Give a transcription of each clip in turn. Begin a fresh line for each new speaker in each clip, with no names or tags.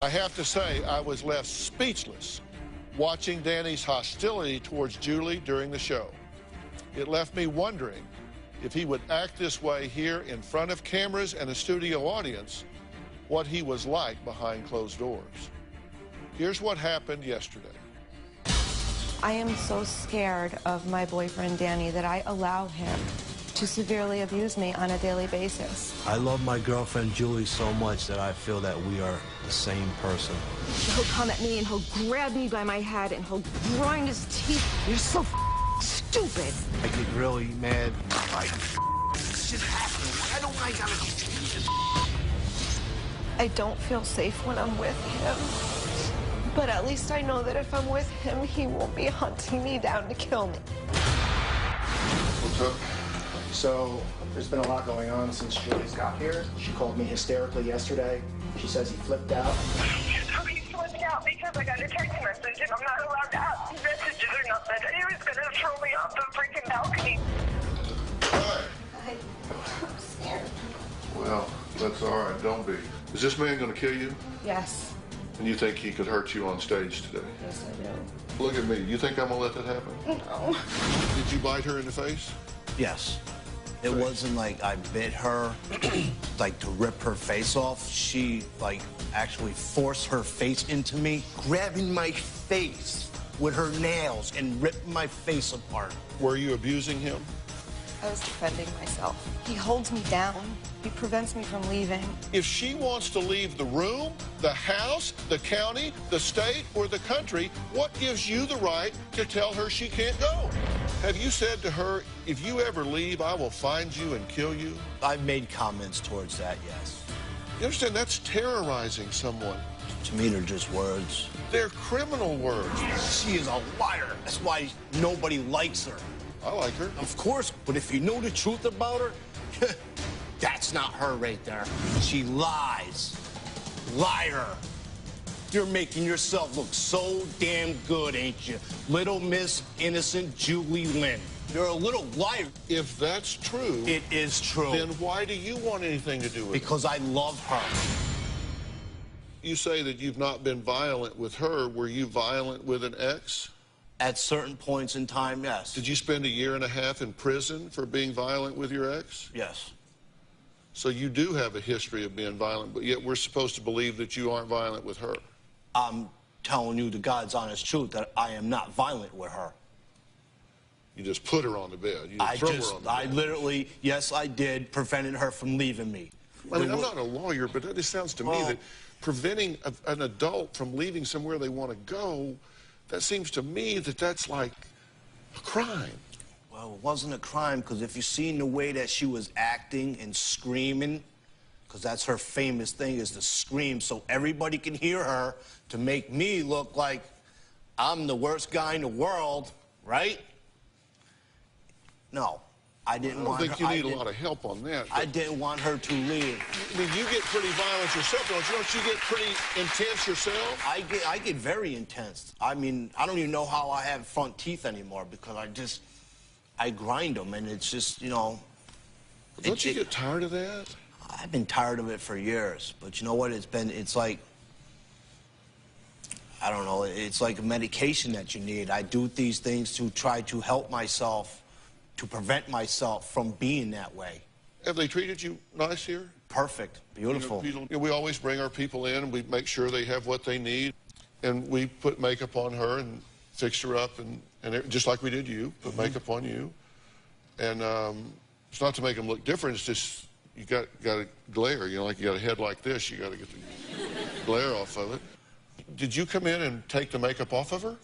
I have to say, I was left speechless watching Danny's hostility towards Julie during the show. It left me wondering if he would act this way here in front of cameras and a studio audience, what he was like behind closed doors. Here's what happened yesterday.
I am so scared of my boyfriend, Danny, that I allow him to severely abuse me on a daily basis.
I love my girlfriend, Julie, so much that I feel that we are the same person.
He'll come at me and he'll grab me by my head and he'll grind his teeth. You're so stupid.
I get really mad.
This is happening. Why don't I gotta do this?
I don't feel safe when I'm with him. But at least I know that if I'm with him, he won't be hunting me down to kill me.
What's up?
So, there's been a lot going on since Julie's got here. She called me hysterically yesterday. She says he flipped out.
He flipped out because I got a text message and I'm not allowed to have messages or nothing. He was going to throw me off the freaking balcony.
Hi.
I'm scared.
Well, that's all right. Don't be. Is this man going to kill you?
Yes.
And you think he could hurt you on stage today?
Yes, I do.
Look at me. You think I'm going to let that happen?
No.
Did you bite her in the face?
Yes. It wasn't like I bit her, like to rip her face off. She, like, actually forced her face into me, grabbing my face with her nails and ripping my face apart.
Were you abusing him?
I was defending myself. He holds me down. He prevents me from leaving.
If she wants to leave the room, the house, the county, the state, or the country, what gives you the right to tell her she can't go? Have you said to her, if you ever leave, I will find you and kill you?
I've made comments towards that, yes.
You understand, that's terrorizing someone.
To me, they're just words.
They're criminal words.
She is a liar. That's why nobody likes her.
I like her.
Of course, but if you know the truth about her, that's not her right there. She lies. Liar. You're making yourself look so damn good, ain't you? Little Miss Innocent Julie Lynn. You're a little liar.
If that's true,
It is true.
then why do you want anything to do with it?
Because I love her.
You say that you've not been violent with her. Were you violent with an ex?
At certain points in time, yes.
Did you spend 1.5 years in prison for being violent with your ex?
Yes.
So you do have a history of being violent, but yet we're supposed to believe that you aren't violent with her.
I'm telling you the God's honest truth that I am not violent with her.
You just put her on the bed. You didn't throw her on the bed.
I literally, yes, I did, prevented her from leaving me.
I mean, I'm not a lawyer, but it just sounds to me that preventing an adult from leaving somewhere they want to go, that seems to me that that's like a crime.
Well, it wasn't a crime, because if you seen the way that she was acting and screaming, because that's her famous thing, is to scream so everybody can hear her, to make me look like I'm the worst guy in the world, right? No, I didn't want her.
I don't think you need a lot of help on that.
I didn't want her to leave.
I mean, you get pretty violent yourself, don't you? Don't you get pretty intense yourself?
I get very intense. I mean, I don't even know how I have front teeth anymore, because I grind them, and it's just, you know.
Don't you get tired of that?
I've been tired of it for years, but you know what? It's like, I don't know, it's like a medication that you need. I do these things to try to help myself, to prevent myself from being that way.
Have they treated you nice here?
Perfect, beautiful.
You know, we always bring our people in, and we make sure they have what they need, and we put makeup on her and fix her up, and just like we did you, put makeup on you. And it's not to make them look different, it's just you got to glare, you know, like you got a head like this, you got to get the glare off of it. Did you come in and take the makeup off of her?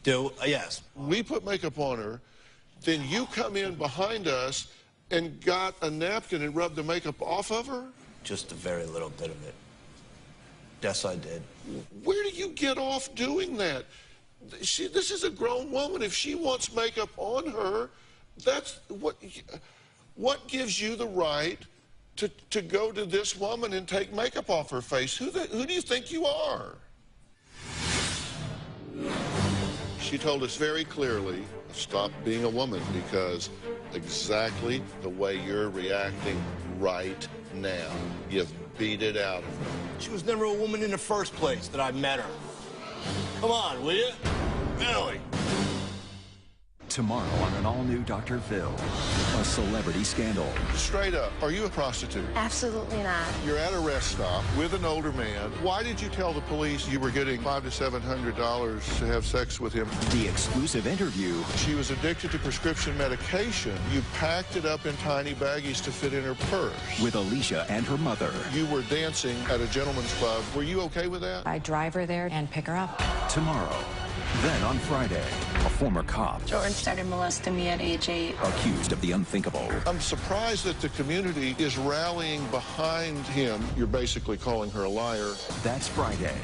Yes.
We put makeup on her, then you come in behind us and got a napkin and rubbed the makeup off of her?
Just a very little bit of it. Yes, I did.
Where do you get off doing that? This is a grown woman. If she wants makeup on her, that's what gives you the right to go to this woman and take makeup off her face? Who do you think you are? She told us very clearly, stop being a woman, because exactly the way you're reacting right now. You've beat it out of her.
She was never a woman in the first place that I met her. Come on, will you? Really?
Tomorrow on an all-new Dr. Phil, a celebrity scandal.
Straight up, are you a prostitute?
Absolutely not.
You're at a rest stop with an older man. Why did you tell the police you were getting $500 to $700 to have sex with him?
The exclusive interview.
She was addicted to prescription medication. You packed it up in tiny baggies to fit in her purse.
With Alicia and her mother.
You were dancing at a gentleman's club. Were you okay with that?
I drive her there and pick her up.
Tomorrow. Then on Friday, a former cop.
George started molesting me at age 8.
Accused of the unthinkable.
I'm surprised that the community is rallying behind him. You're basically calling her a liar.
That's Friday.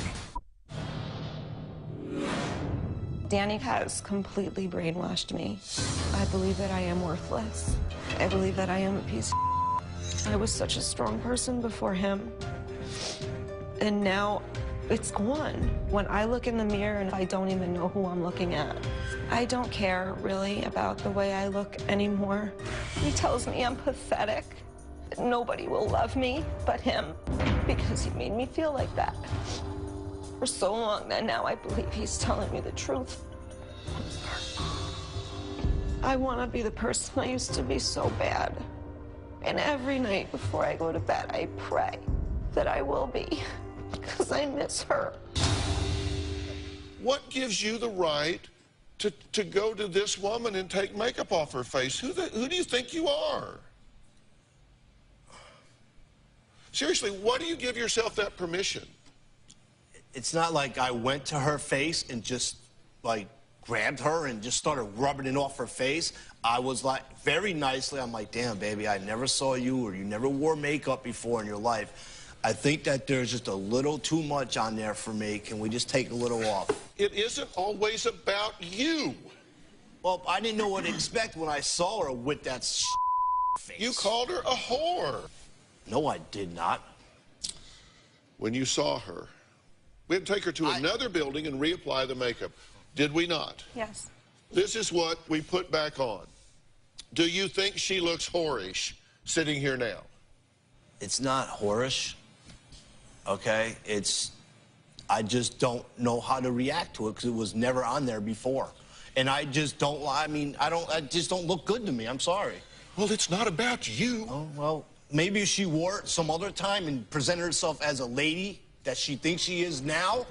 Danny has completely brainwashed me. I believe that I am worthless. I believe that I am a piece of I was such a strong person before him. And now it's gone. When I look in the mirror and I don't even know who I'm looking at. I don't care really about the way I look anymore. He tells me I'm pathetic. That nobody will love me but him because he made me feel like that for so long that now I believe he's telling me the truth. I'm sorry. I want to be the person I used to be so bad. And every night before I go to bed, I pray that I will be. Because I miss her.
What gives you the right to go to this woman and take makeup off her face? Who do you think you are? Seriously, what do you give yourself that permission?
It's not like I went to her face and just, like, grabbed her and just started rubbing it off her face. I was like, very nicely, I'm like, damn, baby, I never saw you or you never wore makeup before in your life. I think that there's just a little too much on there for me. Can we just take a little off?
It isn't always about you.
Well, I didn't know what to expect when I saw her with that face.
You called her a whore.
No, I did not.
When you saw her, we had to take her to another building and reapply the makeup. Did we not?
Yes.
This is what we put back on. Do you think she looks whorish sitting here now?
It's not whorish. Okay, I just don't know how to react to it because it was never on there before. And I just don't, it just don't look good to me. I'm sorry.
Well, it's not about you.
Oh, well, maybe she wore it some other time and presented herself as a lady that she thinks she is now.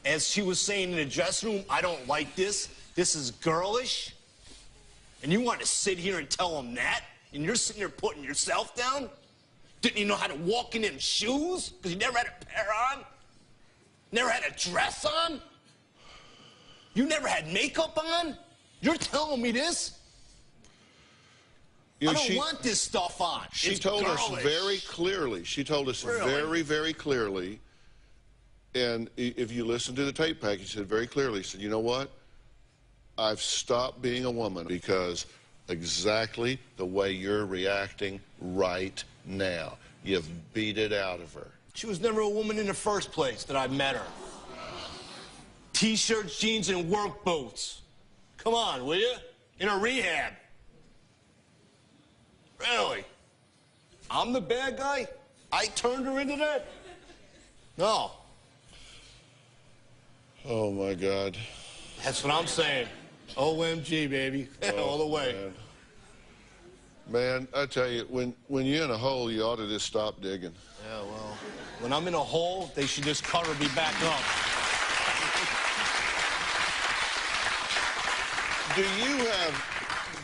As she was saying in the dressing room, I don't like this. This is girlish. And you want to sit here and tell them that? And you're sitting here putting yourself down? Didn't you know how to walk in them shoes? Because you never had a pair on? Never had a dress on? You never had makeup on? You're telling me this?
You know,
I don't want this stuff on.
She told us very clearly. She told us very, very clearly. And if you listen to the tape package, she said very clearly, she said, you know what? I've stopped being a woman because exactly the way you're reacting right now. You've beat it out of her.
She was never a woman in the first place that I met her. T-shirts, jeans, and work boots. Come on, will you? In a rehab. Really? I'm the bad guy? I turned her into that? No.
Oh, my God.
That's what I'm saying. OMG, baby. All the way.
Man, I tell you, when you're in a hole, you ought to just stop digging.
Yeah, well, when I'm in a hole, they should just cover me back up.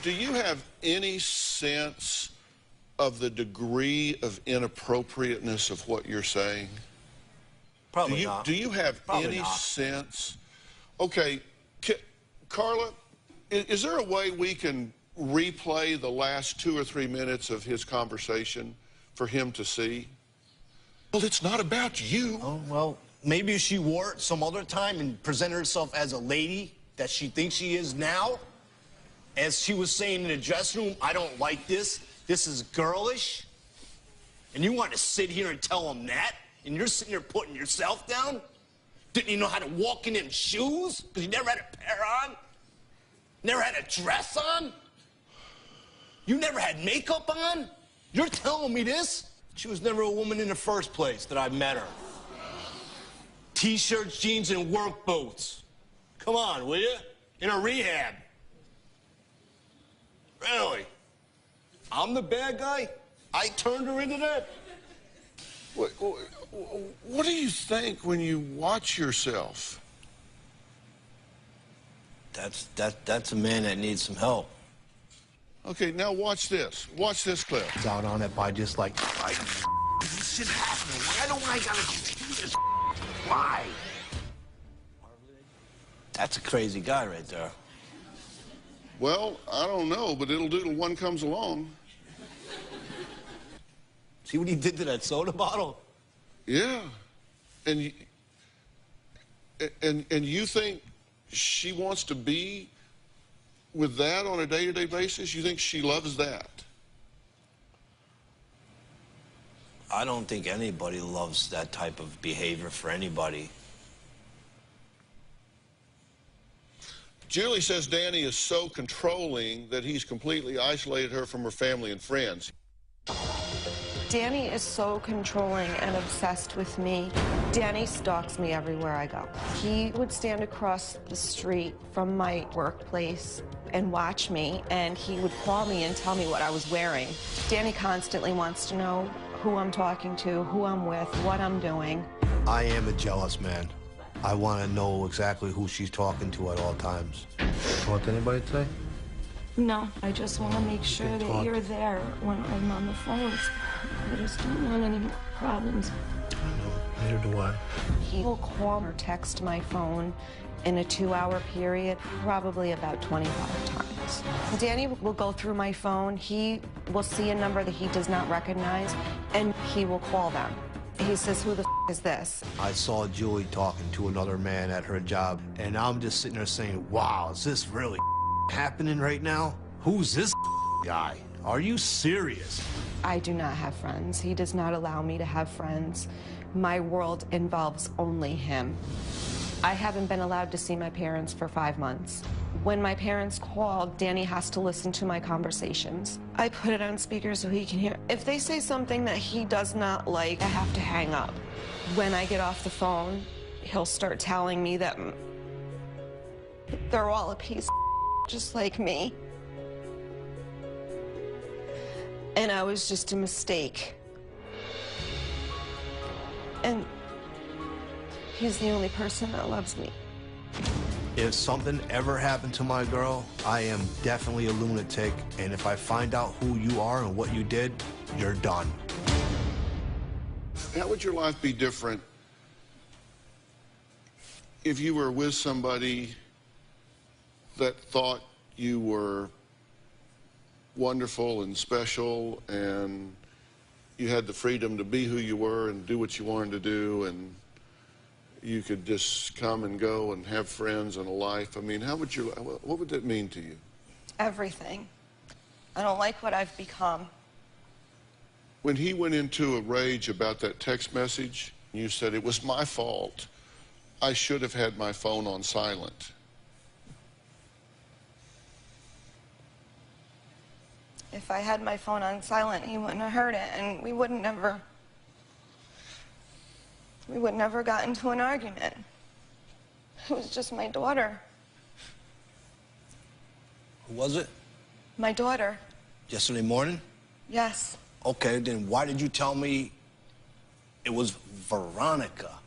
Do you have any sense of the degree of inappropriateness of what you're saying?
Probably not.
Do you have any sense? Okay, Carla, is there a way we can replay the last 2 or 3 minutes of his conversation for him to see? Well, it's not about you.
Oh, well, maybe she wore it some other time and presented herself as a lady that she thinks she is now. As she was saying in the dressing room, I don't like this. This is girlish. And you want to sit here and tell them that? And you're sitting here putting yourself down? Didn't you know how to walk in them shoes? Because you never had a pair on? Never had a dress on? You never had makeup on? You're telling me this? She was never a woman in the first place that I met her. T-shirts, jeans, and work boots. Come on, will you? In a rehab. Really? I'm the bad guy? I turned her into that?
What do you think when you watch yourself?
That's a man that needs some help.
Okay, now watch this. Watch this clip.
Out on it by just like,
This shit happening. Why don't I gotta do this? Why?
That's a crazy guy right there.
Well, I don't know, but it'll do till one comes along.
See what he did to that soda bottle?
Yeah. And you think she wants to be with that on a day-to-day basis? You think she loves that?
I don't think anybody loves that type of behavior for anybody.
Julie says Danny is so controlling that he's completely isolated her from her family and friends.
Danny is so controlling and obsessed with me. Danny stalks me everywhere I go. He would stand across the street from my workplace and watch me, and he would call me and tell me what I was wearing. Danny constantly wants to know who I'm talking to, who I'm with, what I'm doing.
I am a jealous man. I want to know exactly who she's talking to at all times. Want anybody today?
No, I just want to make sure that you're there when I'm on the phone. I just don't want any more problems.
I know, neither do I.
He will call or text my phone in a 2-hour period, probably about 25 times. Danny will go through my phone. He will see a number that he does not recognize, and he will call them. He says, who the is this?
I saw Julie talking to another man at her job, and I'm just sitting there saying, wow, is this really happening right now? Who's this guy? Are you serious?
I do not have friends. He does not allow me to have friends. My world involves only him. I haven't been allowed to see my parents for 5 months. When my parents call, Danny has to listen to my conversations. I put it on speaker so he can hear. If they say something that he does not like, I have to hang up. When I get off the phone, he'll start telling me that they're all a piece of just like me. And I was just a mistake. And he's the only person that loves me.
If something ever happened to my girl, I am definitely a lunatic, and if I find out who you are and what you did, you're done.
How would your life be different if you were with somebody that thought you were wonderful and special, and you had the freedom to be who you were and do what you wanted to do, and you could just come and go and have friends and a life? I mean, what would that mean to you?
Everything. I don't like what I've become.
When he went into a rage about that text message, you said, it was my fault. I should have had my phone on silent.
If I had my phone on silent, he wouldn't have heard it, and we would never got into an argument. It was just my daughter.
Who was it?
My daughter.
Yesterday morning?
Yes.
Okay, then why did you tell me it was Veronica?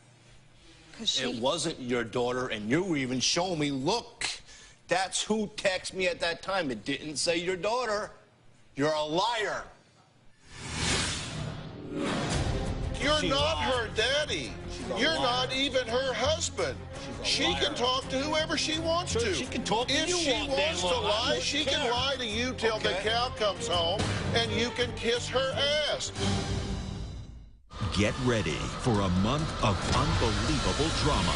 'Cause she...
It wasn't your daughter, and you were even showing me, look, that's who texted me at that time. It didn't say your daughter. You're a liar.
You're not her daddy. You're not even her husband. She can talk to whoever she wants to.
She can talk to
if
you
she
all day
wants to
long.
lie, she can lie to you till the cow comes home, and you can kiss her ass.
Get ready for a month of unbelievable drama.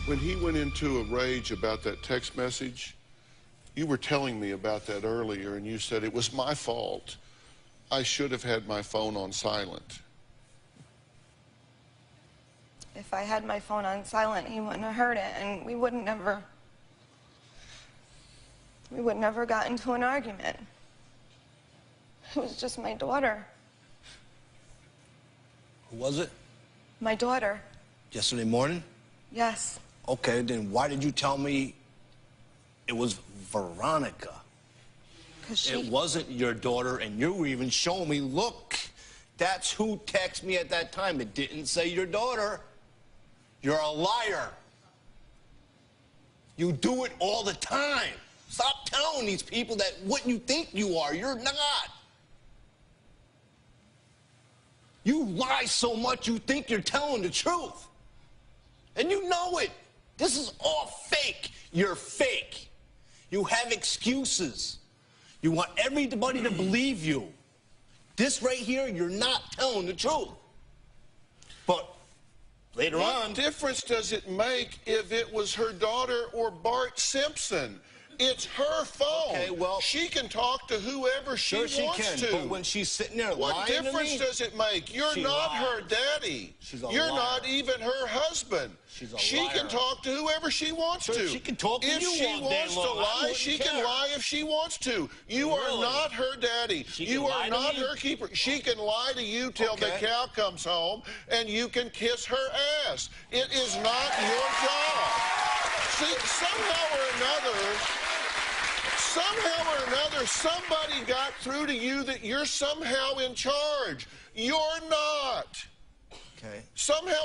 When he went into a rage about that text message, you were telling me about that earlier, and you said, it was my fault. I should have had my phone on silent.
If I had my phone on silent, he wouldn't have heard it, and we would We would never got into an argument. It was just my daughter.
Who was it?
My daughter.
Yesterday morning?
Yes.
Okay, then why did you tell me it was Veronica?
Because
It wasn't your daughter, and you were even showing me, look, that's who texted me at that time. It didn't say your daughter. You're a liar. You do it all the time. Stop telling these people that what you think you are, you're not. You lie so much you think you're telling the truth. And you know it. This is all fake. You're fake. You have excuses. You want everybody to believe you. This right here, you're not telling the truth. But later on...
What difference does it make if it was her daughter or Bart Simpson? It's her phone.
Okay, well...
She can talk to whoever she wants to.
But when she's sitting there
what
lying to me...
What difference does it make? You're not her daddy. You're not even her husband. She can talk to whoever she wants to.
She can talk to
if
you
she
all day
wants to
long.
lie, she can lie if she wants to. You are not her daddy. You are not her keeper. She can lie to you till the cow comes home, and you can kiss her ass. It is not your job. See, somehow or another, somebody got through to you that you're somehow in charge. You're not.
Okay.
Somehow,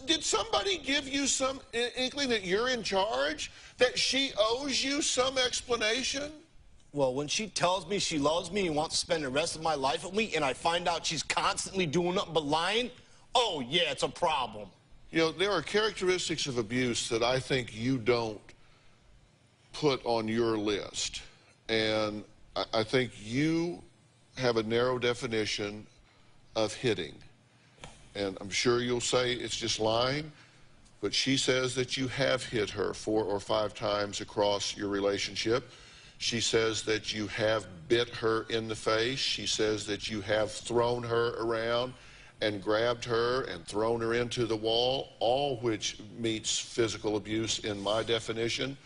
did somebody give you some inkling that you're in charge? That she owes you some explanation?
Well, when she tells me she loves me and wants to spend the rest of my life with me, and I find out she's constantly doing nothing but lying, oh, yeah, it's a problem.
You know, there are characteristics of abuse that I think you don't put on your list. And I think you have a narrow definition of hitting. And I'm sure you'll say it's just lying, but she says that you have hit her 4 or 5 times across your relationship. She says that you have bit her in the face. She says that you have thrown her around and grabbed her and thrown her into the wall, all which meets physical abuse in my definition.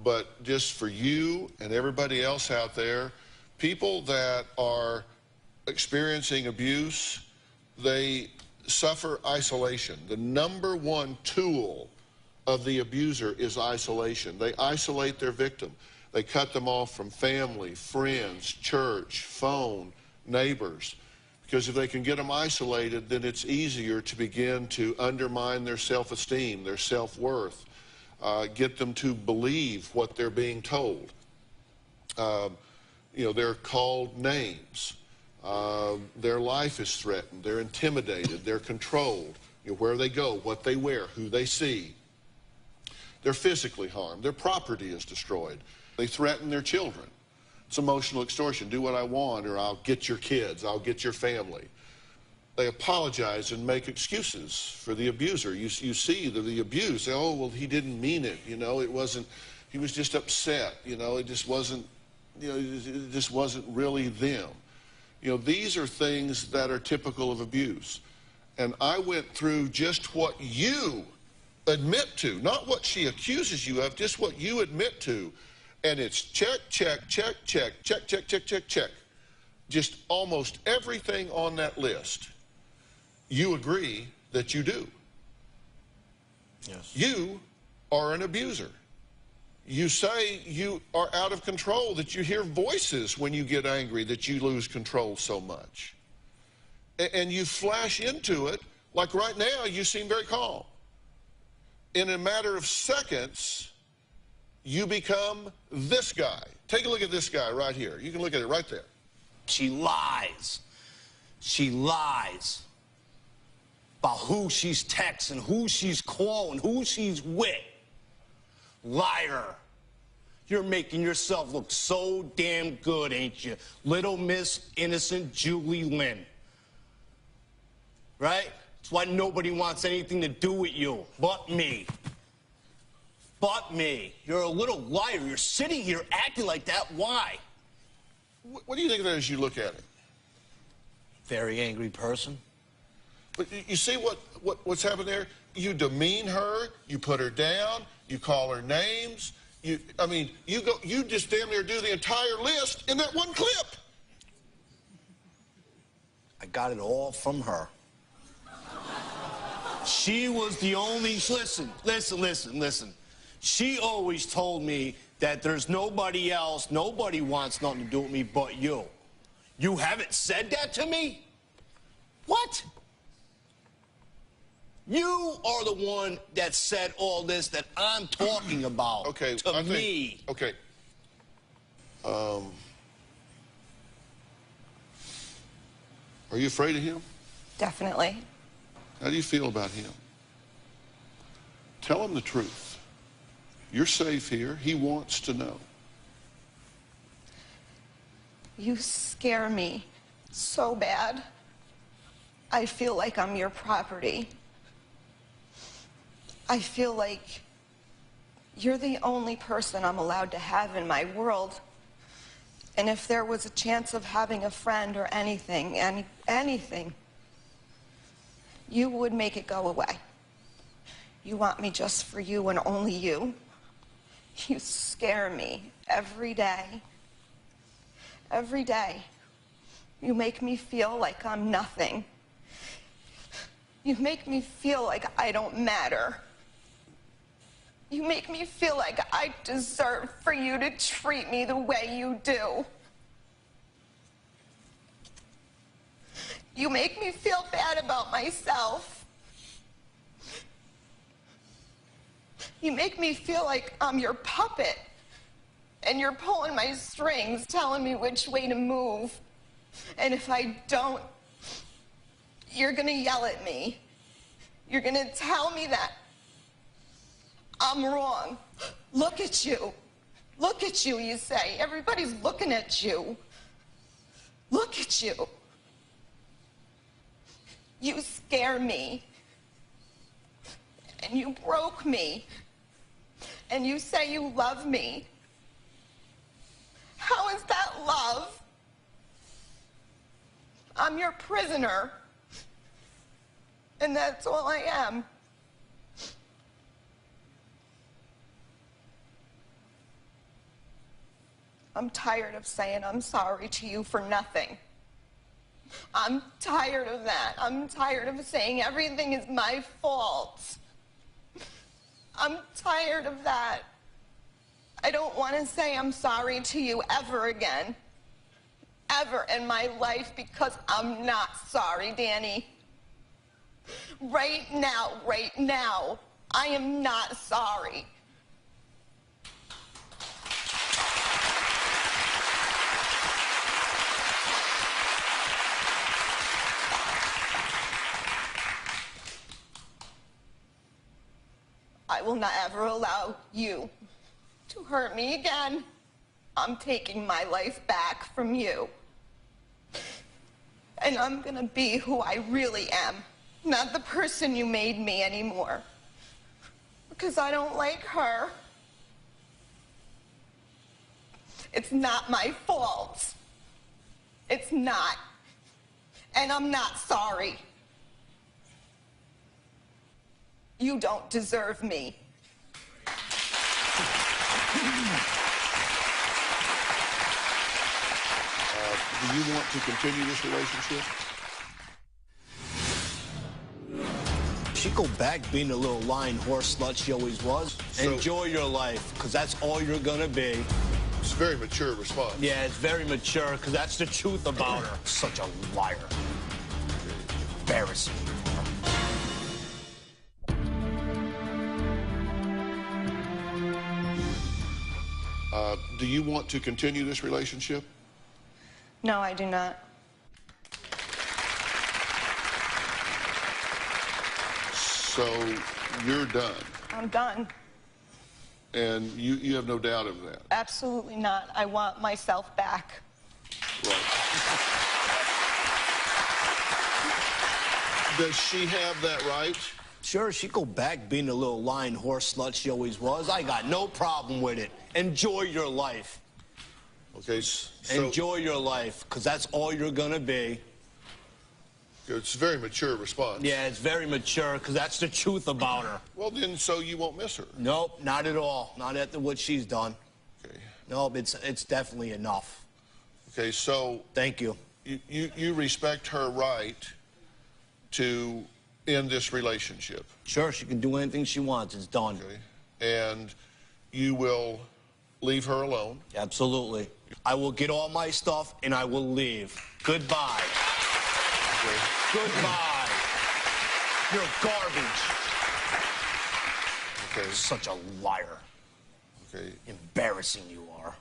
But just for you and everybody else out there, people that are experiencing abuse, they suffer isolation. The #1 tool of the abuser is isolation. They isolate their victim. They cut them off from family, friends, church, phone, neighbors. Because if they can get them isolated, then it's easier to begin to undermine their self-esteem, their self-worth, get them to believe what they're being told. You know, they're called names. Their life is threatened. They're intimidated. They're controlled. You know, where they go, what they wear, who they see. They're physically harmed. Their property is destroyed. They threaten their children. It's emotional extortion. Do what I want, or I'll get your kids. I'll get your family. They apologize and make excuses for the abuser. You see the abuse. Oh, well, he didn't mean it. You know, it wasn't, he was just upset. You know, it just wasn't, you know, it just wasn't really them. You know, these are things that are typical of abuse. And I went through just what you admit to, not what she accuses you of, just what you admit to. And it's check, check, check, check, check, check, check, check, check. Just almost everything on that list, you agree that you do.
Yes.
You are an abuser. You say you are out of control, that you hear voices when you get angry, that you lose control so much. And you flash into it, like right now, you seem very calm. In a matter of seconds, you become this guy. Take a look at this guy right here. You can look at it right there.
She lies. She lies about who she's texting, who she's calling, who she's with. Liar. You're making yourself look so damn good, ain't you? Little Miss Innocent Julie Lynn. Right? That's why nobody wants anything to do with you but me. But me. You're a little liar. You're sitting here acting like that. Why?
What do you think of that as you look at it?
Very angry person.
But you see what's happened there? You demean her, you put her down, you call her names, I mean, you just damn near do the entire list in that one clip.
I got it all from her. She was the only, listen. She always told me that there's nobody else, nobody wants nothing to do with me but you. You haven't said that to me? What? You are the one that said all this that I'm talking about.
Okay,
to me.
Okay. Are you afraid of him?
Definitely.
How do you feel about him? Tell him the truth. You're safe here. He wants to know.
You scare me so bad. I feel like I'm your property. I feel like you're the only person I'm allowed to have in my world. And if there was a chance of having a friend or anything, anything, you would make it go away. You want me just for you and only you. You scare me every day. Every day. You make me feel like I'm nothing. You make me feel like I don't matter. You make me feel like I deserve for you to treat me the way you do. You make me feel bad about myself. You make me feel like I'm your puppet, and you're pulling my strings, telling me which way to move. And if I don't, you're gonna yell at me. You're gonna tell me that I'm wrong. Look at you. Look at you, you say. Everybody's looking at you. Look at you. You scare me. And you broke me. And you say you love me. How is that love? I'm your prisoner. And that's all I am. I'm tired of saying I'm sorry to you for nothing. I'm tired of that. I'm tired of saying everything is my fault. I'm tired of that. I don't want to say I'm sorry to you ever again. Ever in my life, because I'm not sorry, Danny. Right now, I am not sorry. I will not ever allow you to hurt me again. I'm taking my life back from you. And I'm gonna be who I really am, not the person you made me anymore. Because I don't like her. It's not my fault. It's not. And I'm not sorry. You don't deserve me.
Do you want to continue this relationship?
She go back being the little lying horse slut she always was. Enjoy your life, because that's all you're gonna be.
It's a very mature response.
Yeah, it's very mature, because that's the truth about her. Such a liar. Embarrassing.
Do you want to continue this relationship?
No, I do not.
So you're done.
I'm done.
And you have no doubt of that?
Absolutely not. I want myself back.
Right. Does she have that right?
Sure, she go back being the little lying horse slut she always was. I got no problem with it. Enjoy your life.
Okay, so...
Enjoy your life, because that's all you're gonna be.
It's a very mature response.
Yeah, it's very mature, because that's the truth about her.
Well, then, so you won't miss her.
Nope, not at all. Not after what she's done.
Okay.
Nope, it's definitely enough.
Okay, so...
Thank you.
You respect her right to end this relationship.
Sure, she can do anything she wants. It's done.
Okay. And you will leave her alone?
Absolutely. I will get all my stuff, and I will leave. Goodbye.
Okay.
Goodbye. You're garbage.
Okay.
Such a liar.
Okay.
Embarrassing you are.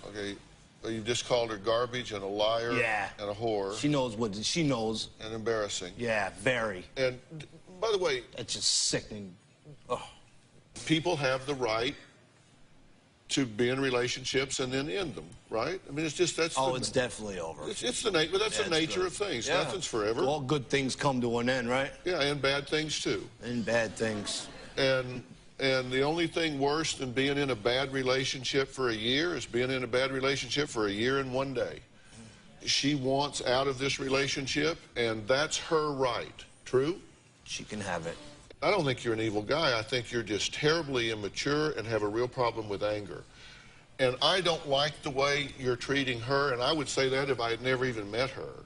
Okay. Well, you just called her garbage and a liar and a whore.
She knows what she knows.
And embarrassing.
Yeah, very.
And by the way,
that's just sickening. Ugh.
People have the right to be in relationships and then end them, right? I mean, it's just that's.
Oh, it's definitely over.
It's the nature, but that's the nature of things.
Yeah.
Nothing's forever.
All good things come to an end, right?
Yeah, and bad things too.
And bad things.
And the only thing worse than being in a bad relationship for a year is being in a bad relationship for a year and 1 day. She wants out of this relationship, and that's her right. True?
She can have it.
I don't think you're an evil guy. I think you're just terribly immature and have a real problem with anger. And I don't like the way you're treating her, and I would say that if I had never even met her.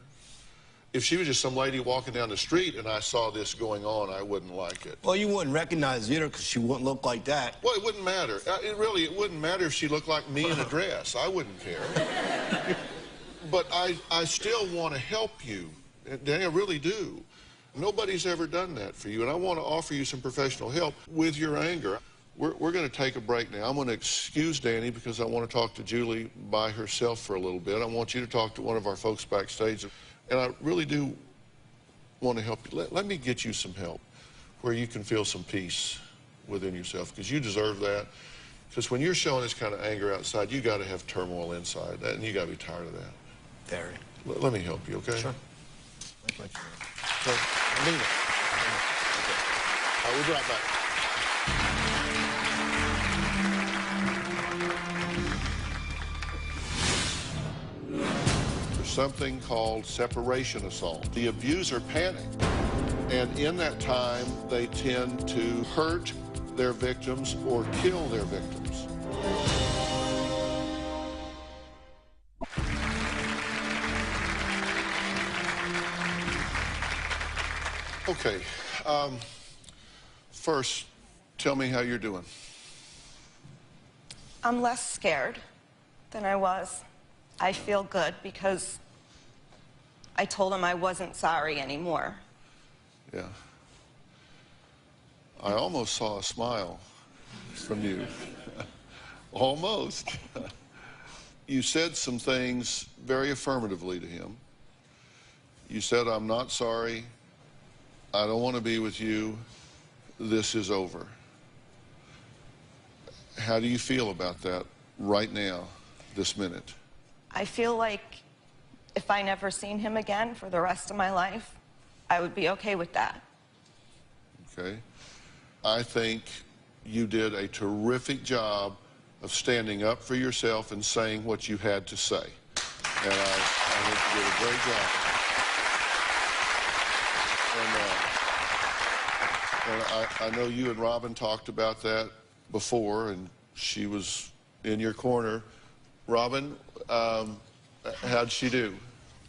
If she was just some lady walking down the street and I saw this going on, I wouldn't like it.
Well, you wouldn't recognize either because she wouldn't look like that.
Well, it wouldn't matter. It wouldn't matter if she looked like me in a dress. I wouldn't care. But I still want to help you. Danny, I really do. Nobody's ever done that for you, and I want to offer you some professional help with your anger. We're going to take a break now. I'm going to excuse Danny because I want to talk to Julie by herself for a little bit. I want you to talk to one of our folks backstage, and I really do want to help you. Let me get you some help where you can feel some peace within yourself, because you deserve that. Because when you're showing this kind of anger outside, you got to have turmoil inside, and you got to be tired of that.
Very.
Let me help you, okay?
Sure.
So, leave it. We'll be right back. There's something called separation assault. The abuser panicked, and in that time, they tend to hurt their victims or kill their victims. Okay, first, tell me how you're doing.
I'm less scared than I was. I feel good because I told him I wasn't sorry anymore.
Yeah. I almost saw a smile from you. Almost. You said some things very affirmatively to him. You said, I'm not sorry. I don't want to be with you. This is over. How do you feel about that right now, this minute?
I feel like if I never seen him again for the rest of my life, I would be okay with that.
Okay. I think you did a terrific job of standing up for yourself and saying what you had to say. And I think you did a great job. And I know you and Robin talked about that before, and she was in your corner. Robin, how'd she do?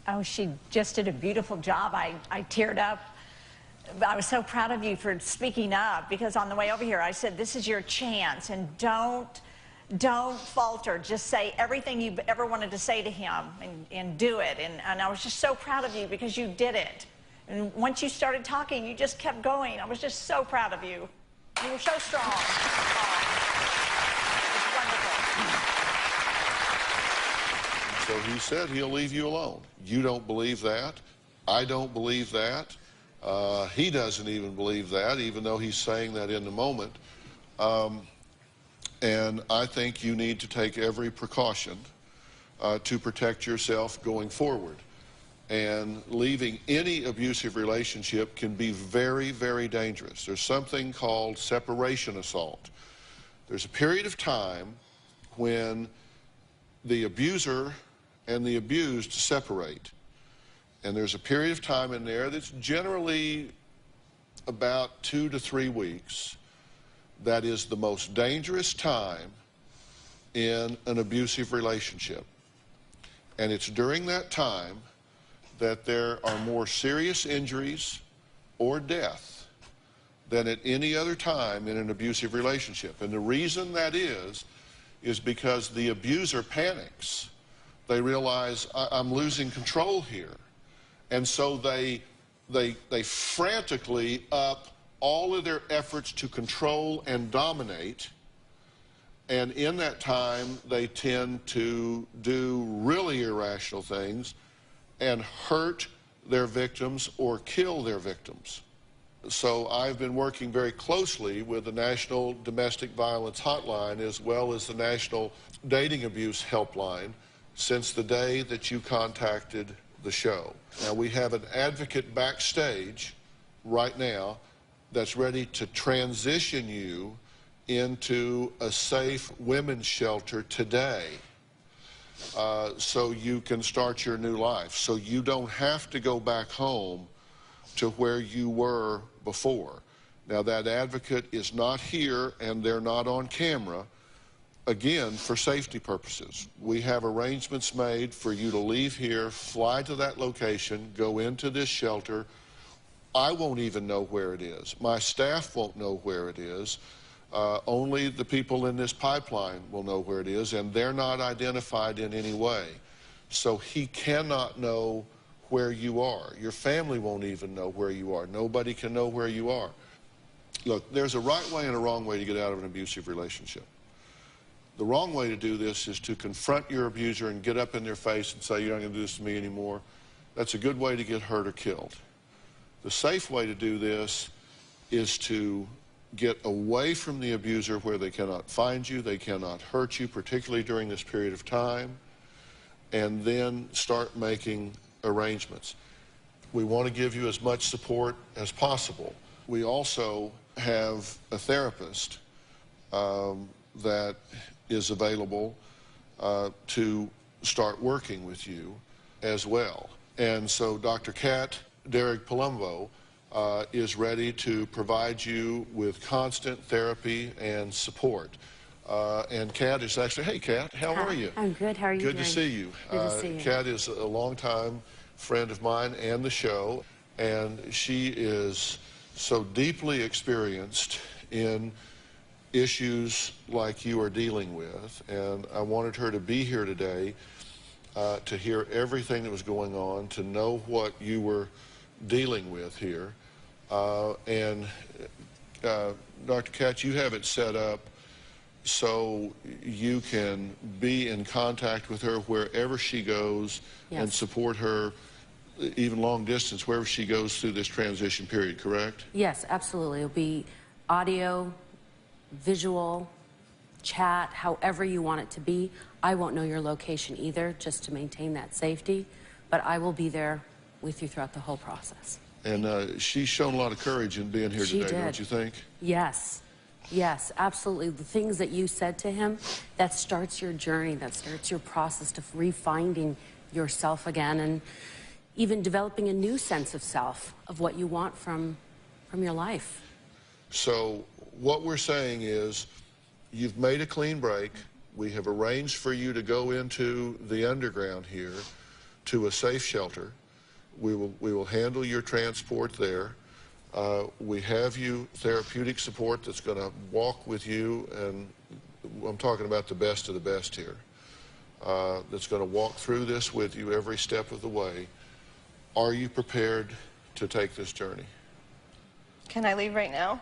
Oh, she just did a beautiful job. I teared up. I was so proud of you for speaking up, because on the way over here I said, this is your chance, and don't falter. Just say everything you've ever wanted to say to him and do it. And I was just so proud of you because you did it. And once you started talking, you just kept going. I was just so proud of you. You were so strong. Oh, it's wonderful.
So he said he'll leave you alone. You don't believe that. I don't believe that. He doesn't even believe that, even though he's saying that in the moment. And I think you need to take every precaution to protect yourself going forward. And leaving any abusive relationship can be very, very dangerous. There's something called separation assault. There's a period of time when the abuser and the abused separate. And there's a period of time in there that's generally about 2 to 3 weeks that is the most dangerous time in an abusive relationship. And it's during that time that there are more serious injuries or death than at any other time in an abusive relationship. And the reason that is because the abuser panics. They realize, I'm losing control here. And so they frantically up all of their efforts to control and dominate. And in that time, they tend to do really irrational things and hurt their victims or kill their victims. So I've been working very closely with the National Domestic Violence Hotline as well as the National Dating Abuse Helpline since the day that you contacted the show. Now, we have an advocate backstage right now that's ready to transition you into a safe women's shelter today so you can start your new life, so you don't have to go back home to where you were before. Now, that advocate is not here and they're not on camera, again, for safety purposes. We have arrangements made for you to leave here, fly to that location, go into this shelter. I won't even know where it is. My staff won't know where it is. Only the people in this pipeline will know where it is, and they're not identified in any way. So he cannot know where you are. Your family won't even know where you are. Nobody can know where you are. Look, there's a right way and a wrong way to get out of an abusive relationship. The wrong way to do this is to confront your abuser and get up in their face and say, you're not going to do this to me anymore. That's a good way to get hurt or killed. The safe way to do this is to get away from the abuser where they cannot find you, they cannot hurt you, particularly during this period of time, and then start making arrangements. We want to give you as much support as possible. We also have a therapist that is available to start working with you as well. And so Dr. Kat Derrig-Palumbo is ready to provide you with constant therapy and support. And Kat is actually, hey Kat, how are you?
I'm good, how are you doing?
Good to see you.
Good to see you.
Kat is a longtime friend of mine and the show, and she is so deeply experienced in issues like you are dealing with, and I wanted her to be here today to hear everything that was going on, to know what you were dealing with here. And Dr. Katz, you have it set up so you can be in contact with her wherever she goes, yes, and support her even long distance wherever she goes through this transition period, correct?
Yes, absolutely. It'll be audio, visual, chat, however you want it to be. I won't know your location either, just to maintain that safety, but I will be there with you throughout the whole process.
And she's shown a lot of courage in being here today, don't you think?
Yes. Yes, absolutely. The things that you said to him, that starts your journey, that starts your process to refinding yourself again and even developing a new sense of self, of what you want from your life.
So what we're saying is you've made a clean break. We have arranged for you to go into the underground here to a safe shelter. We will handle your transport there. We have you therapeutic support that's going to walk with you, and I'm talking about the best of the best here, that's going to walk through this with you every step of the way. Are you prepared to take this journey?
Can I leave right now?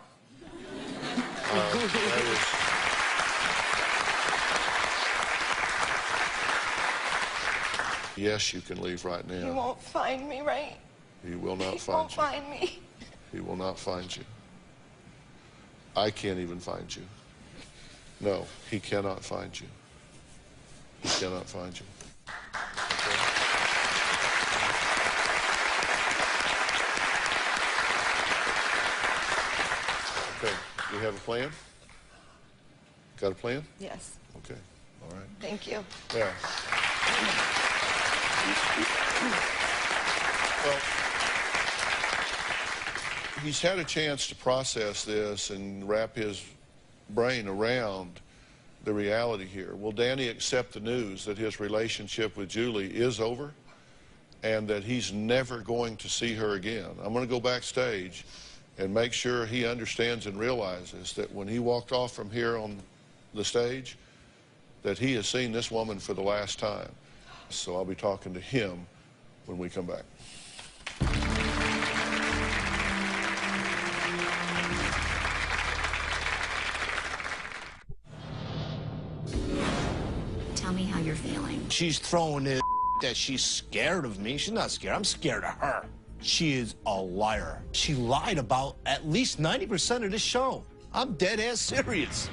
Yes, you can leave right now.
He won't find me, right?
He will not
He won't
find you.
find me.
He will not find you. I can't even find you. No, he cannot find you. He cannot find you. Okay, we have a plan? Got a plan?
Yes.
Okay, all right.
Thank you.
Yeah. Well, he's had a chance to process this and wrap his brain around the reality here. Will Danny accept the news that his relationship with Julie is over and that he's never going to see her again? I'm going to go backstage and make sure he understands and realizes that when he walked off from here on the stage, that he has seen this woman for the last time. So I'll be talking to him when we come back.
Tell me how you're feeling.
She's throwing this that she's scared of me. She's not scared. I'm scared of her. She is a liar. She lied about at least 90% of this show. I'm dead ass serious.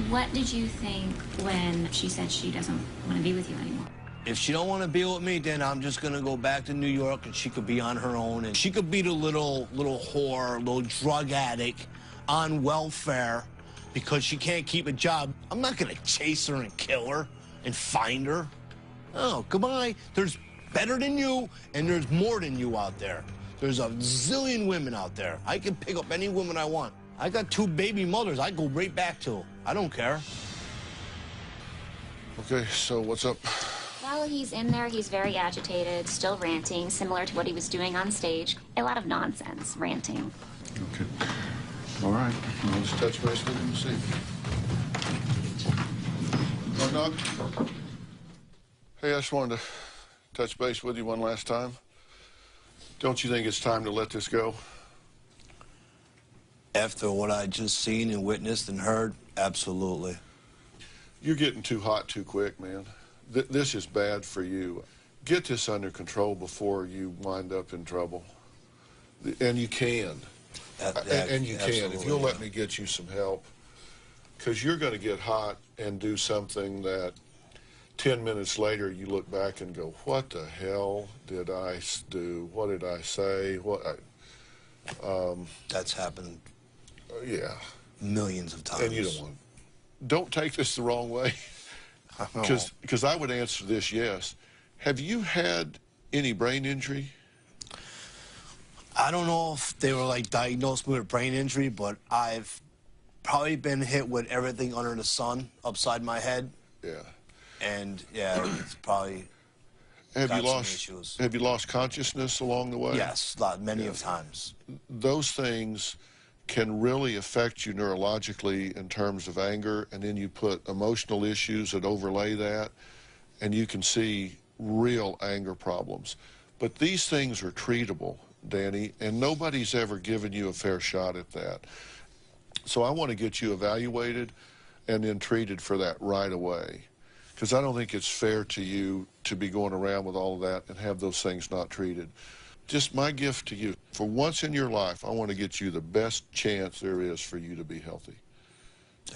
What did you think when she said she doesn't want to be with you anymore?
If she don't want to be with me, then I'm just gonna go back to New York and she could be on her own and she could be the little whore, little drug addict on welfare because she can't keep a job. I'm not gonna chase her and kill her and find her. Oh, goodbye. There's better than you and there's more than you out there. There's a zillion women out there. I can pick up any woman I want. I got 2 baby mothers I go right back to. I don't care.
Okay, so what's up?
While he's in there, he's very agitated, still ranting, similar to what he was doing on stage. A lot of nonsense, ranting.
Okay. All right. I'll just touch base with him and see. Knock, knock. Hey, I just wanted to touch base with you one last time. Don't you think it's time to let this go?
After what I just seen and witnessed and heard, absolutely.
You're getting too hot too quick, man. This is bad for you. Get this under control before you wind up in trouble. And you can. And you can, if you'll let me get you some help. Because you're going to get hot and do something that 10 minutes later you look back and go, what the hell did I do? What did I say?
That's happened.
Yeah.
Millions of times.
And you don't take this the wrong way. Because I would answer this yes. Have you had any brain injury?
I don't know if they were like diagnosed with a brain injury, but I've probably been hit with everything under the sun upside my head.
Yeah.
And yeah, it's probably
Have you lost consciousness along the way?
Yes, many of times.
Those things can really affect you neurologically in terms of anger, and then you put emotional issues that overlay that, and you can see real anger problems. But these things are treatable, Danny, and nobody's ever given you a fair shot at that. So I want to get you evaluated and then treated for that right away, because I don't think it's fair to you to be going around with all of that and have those things not treated. Just my gift to you, for once in your life, I want to get you the best chance there is for you to be healthy.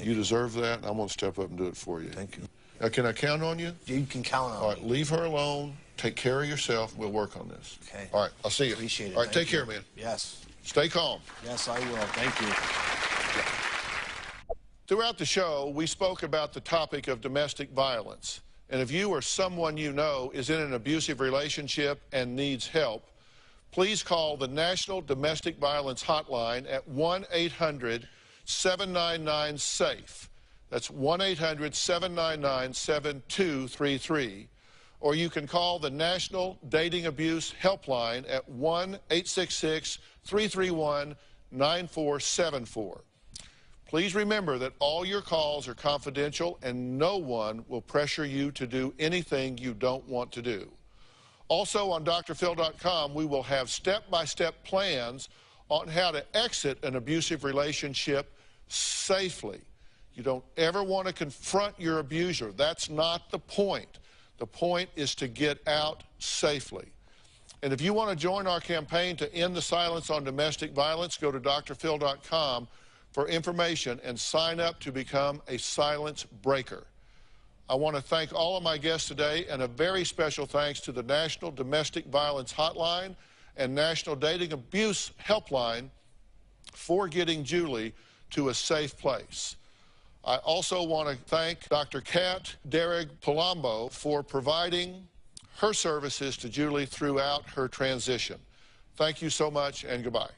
You deserve that, and I'm going to step up and do it for you.
Thank you.
Can I count on you?
You can count on me.
All right, leave her alone. Take care of yourself. We'll work on this.
Okay.
All right, I'll see you.
Appreciate it.
All right, take care, man.
Yes.
Stay calm.
Yes, I will. Thank you.
Throughout the show, we spoke about the topic of domestic violence. And if you or someone you know is in an abusive relationship and needs help, please call the National Domestic Violence Hotline at 1-800-799-SAFE. That's 1-800-799-7233. Or you can call the National Dating Abuse Helpline at 1-866-331-9474. Please remember that all your calls are confidential and no one will pressure you to do anything you don't want to do. Also on drphil.com, we will have step-by-step plans on how to exit an abusive relationship safely. You don't ever want to confront your abuser. That's not the point. The point is to get out safely. And if you want to join our campaign to end the silence on domestic violence, go to drphil.com for information and sign up to become a silence breaker. I want to thank all of my guests today, and a very special thanks to the National Domestic Violence Hotline and National Dating Abuse Helpline for getting Julie to a safe place. I also want to thank Dr. Kat Derrig Palumbo for providing her services to Julie throughout her transition. Thank you so much, and goodbye.